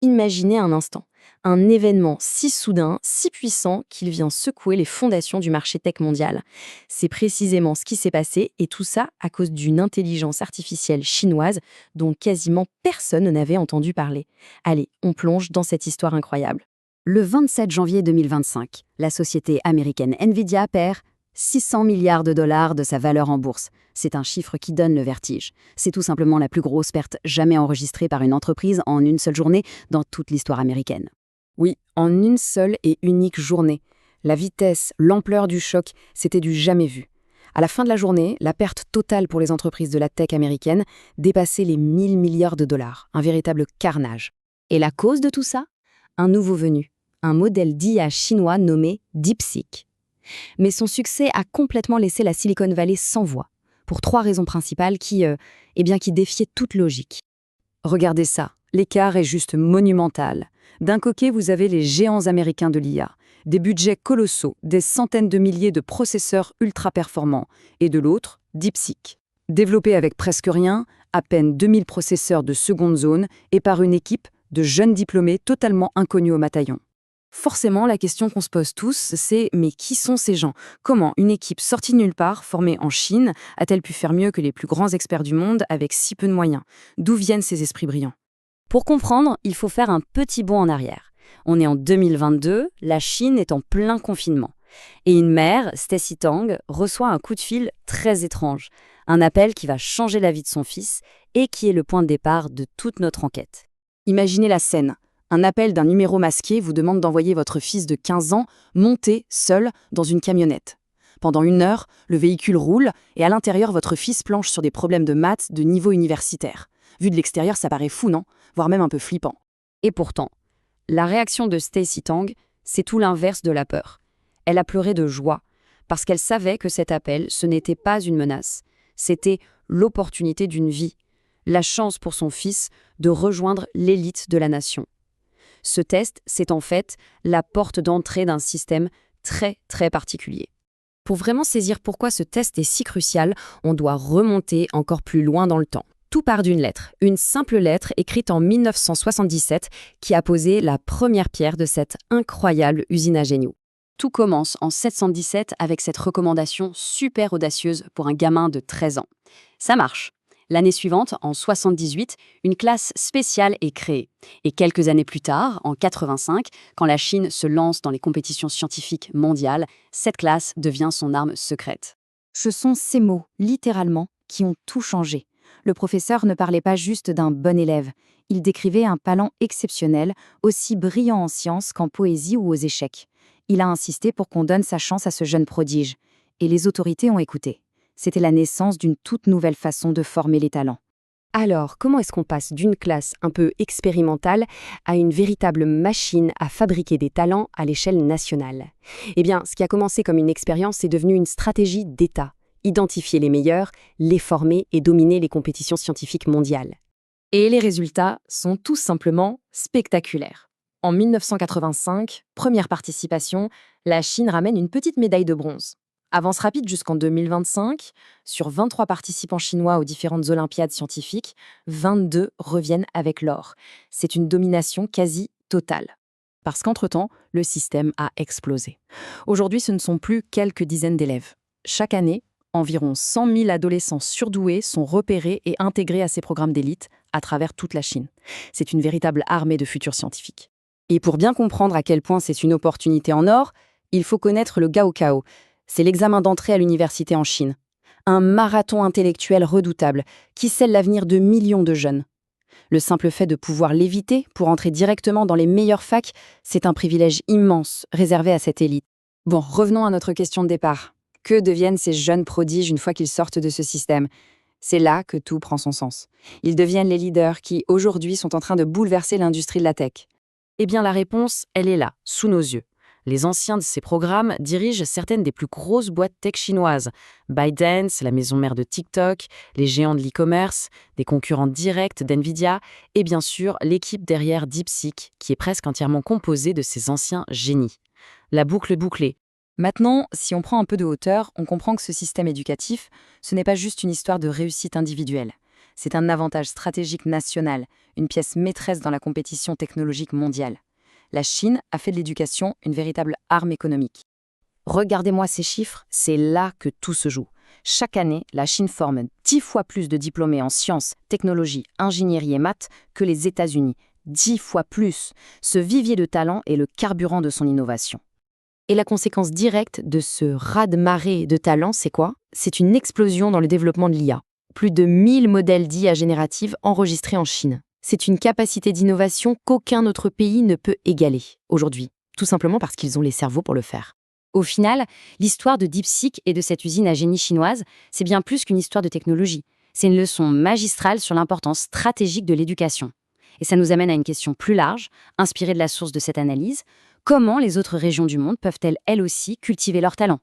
Imaginez un instant, un événement si soudain, si puissant qu'il vient secouer les fondations du marché tech mondial. C'est précisément ce qui s'est passé et tout ça à cause d'une intelligence artificielle chinoise dont quasiment personne n'avait entendu parler. Allez, on plonge dans cette histoire incroyable. Le 27 janvier 2025, la société américaine Nvidia perd 600 milliards de dollars de sa valeur en bourse. C'est un chiffre qui donne le vertige. C'est tout simplement la plus grosse perte jamais enregistrée par une entreprise en une seule journée dans toute l'histoire américaine. Oui, en une seule et unique journée. La vitesse, l'ampleur du choc, c'était du jamais vu. À la fin de la journée, la perte totale pour les entreprises de la tech américaine dépassait les 1000 milliards de dollars, un véritable carnage. Et la cause de tout ça? Un nouveau venu, un modèle d'IA chinois nommé DeepSeek. Mais son succès a complètement laissé la Silicon Valley sans voix, pour 3 raisons principales qui défiaient toute logique. Regardez ça, l'écart est juste monumental. D'un côté, vous avez les géants américains de l'IA, des budgets colossaux, des centaines de milliers de processeurs ultra performants, et de l'autre, DeepSeek. Développé avec presque rien, à peine 2000 processeurs de seconde zone et par une équipe de jeunes diplômés totalement inconnus au bataillon. Forcément, la question qu'on se pose tous, c'est mais qui sont ces gens? Comment une équipe sortie de nulle part, formée en Chine, a-t-elle pu faire mieux que les plus grands experts du monde avec si peu de moyens? D'où viennent ces esprits brillants? Pour comprendre, il faut faire un petit bond en arrière. On est en 2022, la Chine est en plein confinement. Et une mère, Stacy Tang, reçoit un coup de fil très étrange. Un appel qui va changer la vie de son fils et qui est le point de départ de toute notre enquête. Imaginez la scène. Un appel d'un numéro masqué vous demande d'envoyer votre fils de 15 ans monter, seul, dans une camionnette. Pendant 1 heure, le véhicule roule et à l'intérieur, votre fils planche sur des problèmes de maths de niveau universitaire. Vu de l'extérieur, ça paraît fou, non? Voire même un peu flippant. Et pourtant, la réaction de Stacy Tang, c'est tout l'inverse de la peur. Elle a pleuré de joie, parce qu'elle savait que cet appel, ce n'était pas une menace. C'était l'opportunité d'une vie, la chance pour son fils de rejoindre l'élite de la nation. Ce test, c'est en fait la porte d'entrée d'un système très, très particulier. Pour vraiment saisir pourquoi ce test est si crucial, on doit remonter encore plus loin dans le temps. Tout part d'une lettre, une simple lettre écrite en 1977 qui a posé la première pierre de cette incroyable usine à génies. Tout commence en 717 avec cette recommandation super audacieuse pour un gamin de 13 ans. Ça marche. L'année suivante, en 78, une classe spéciale est créée. Et quelques années plus tard, en 85, quand la Chine se lance dans les compétitions scientifiques mondiales, cette classe devient son arme secrète. Ce sont ces mots, littéralement, qui ont tout changé. Le professeur ne parlait pas juste d'un bon élève. Il décrivait un talent exceptionnel, aussi brillant en sciences qu'en poésie ou aux échecs. Il a insisté pour qu'on donne sa chance à ce jeune prodige. Et les autorités ont écouté. C'était la naissance d'une toute nouvelle façon de former les talents. Alors, comment est-ce qu'on passe d'une classe un peu expérimentale à une véritable machine à fabriquer des talents à l'échelle nationale? Eh bien, ce qui a commencé comme une expérience est devenu une stratégie d'État. Identifier les meilleurs, les former et dominer les compétitions scientifiques mondiales. Et les résultats sont tout simplement spectaculaires. En 1985, première participation, la Chine ramène une petite médaille de bronze. Avance rapide jusqu'en 2025, sur 23 participants chinois aux différentes olympiades scientifiques, 22 reviennent avec l'or. C'est une domination quasi totale. Parce qu'entre-temps, le système a explosé. Aujourd'hui, ce ne sont plus quelques dizaines d'élèves. Chaque année, environ 100 000 adolescents surdoués sont repérés et intégrés à ces programmes d'élite à travers toute la Chine. C'est une véritable armée de futurs scientifiques. Et pour bien comprendre à quel point c'est une opportunité en or, il faut connaître le Gaokao. C'est l'examen d'entrée à l'université en Chine. Un marathon intellectuel redoutable qui scelle l'avenir de millions de jeunes. Le simple fait de pouvoir l'éviter pour entrer directement dans les meilleures facs, c'est un privilège immense réservé à cette élite. Bon, revenons à notre question de départ. Que deviennent ces jeunes prodiges une fois qu'ils sortent de ce système? C'est là que tout prend son sens. Ils deviennent les leaders qui, aujourd'hui, sont en train de bouleverser l'industrie de la tech. Eh bien, la réponse, elle est là, sous nos yeux. Les anciens de ces programmes dirigent certaines des plus grosses boîtes tech chinoises. ByteDance, la maison mère de TikTok, les géants de l'e-commerce, des concurrents directs d'NVIDIA, et bien sûr l'équipe derrière DeepSeek, qui est presque entièrement composée de ces anciens génies. La boucle est bouclée. Maintenant, si on prend un peu de hauteur, on comprend que ce système éducatif, ce n'est pas juste une histoire de réussite individuelle. C'est un avantage stratégique national, une pièce maîtresse dans la compétition technologique mondiale. La Chine a fait de l'éducation une véritable arme économique. Regardez-moi ces chiffres, c'est là que tout se joue. Chaque année, la Chine forme 10 fois plus de diplômés en sciences, technologies, ingénierie et maths que les États-Unis. 10 fois plus. Ce vivier de talent est le carburant de son innovation. Et la conséquence directe de ce raz-de-marée de talent, c'est quoi? C'est une explosion dans le développement de l'IA. Plus de 1000 modèles d'IA générative enregistrés en Chine. C'est une capacité d'innovation qu'aucun autre pays ne peut égaler aujourd'hui, tout simplement parce qu'ils ont les cerveaux pour le faire. Au final, l'histoire de DeepSeek et de cette usine à génie chinoise, c'est bien plus qu'une histoire de technologie. C'est une leçon magistrale sur l'importance stratégique de l'éducation. Et ça nous amène à une question plus large, inspirée de la source de cette analyse. Comment les autres régions du monde peuvent-elles, elles aussi, cultiver leurs talents?